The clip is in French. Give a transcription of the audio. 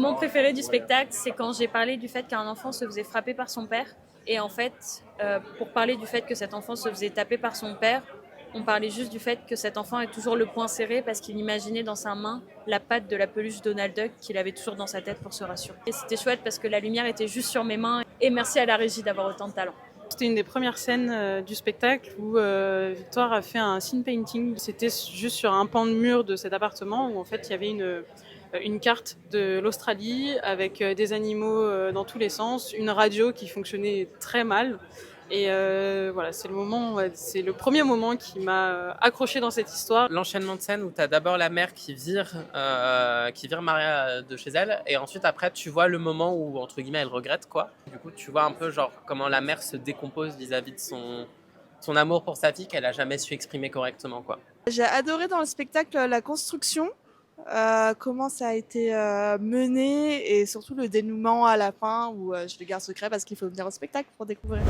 moment préféré du spectacle, c'est quand j'ai parlé du fait qu'un enfant se faisait frapper par son père. Et en fait, pour parler du fait que cet enfant se faisait taper par son père, on parlait juste du fait que cet enfant ait toujours le poing serré parce qu'il imaginait dans sa main la patte de la peluche Donald Duck qu'il avait toujours dans sa tête pour se rassurer. Et c'était chouette parce que la lumière était juste sur mes mains. Et merci à la régie d'avoir autant de talent. C'était une des premières scènes du spectacle où Victoire a fait un scene painting. C'était juste sur un pan de mur de cet appartement où en fait il y avait une carte de l'Australie avec des animaux dans tous les sens, une radio qui fonctionnait très mal. Et voilà, c'est le premier moment qui m'a accroché dans cette histoire. L'enchaînement de scène où tu as d'abord la mère qui vire Maria de chez elle, et ensuite après tu vois le moment où entre guillemets elle regrette quoi. Du coup tu vois un peu genre comment la mère se décompose vis-à-vis de son amour pour sa fille qu'elle a jamais su exprimer correctement quoi. J'ai adoré dans le spectacle la construction, comment ça a été mené et surtout le dénouement à la fin où je le garde secret parce qu'il faut venir au spectacle pour découvrir.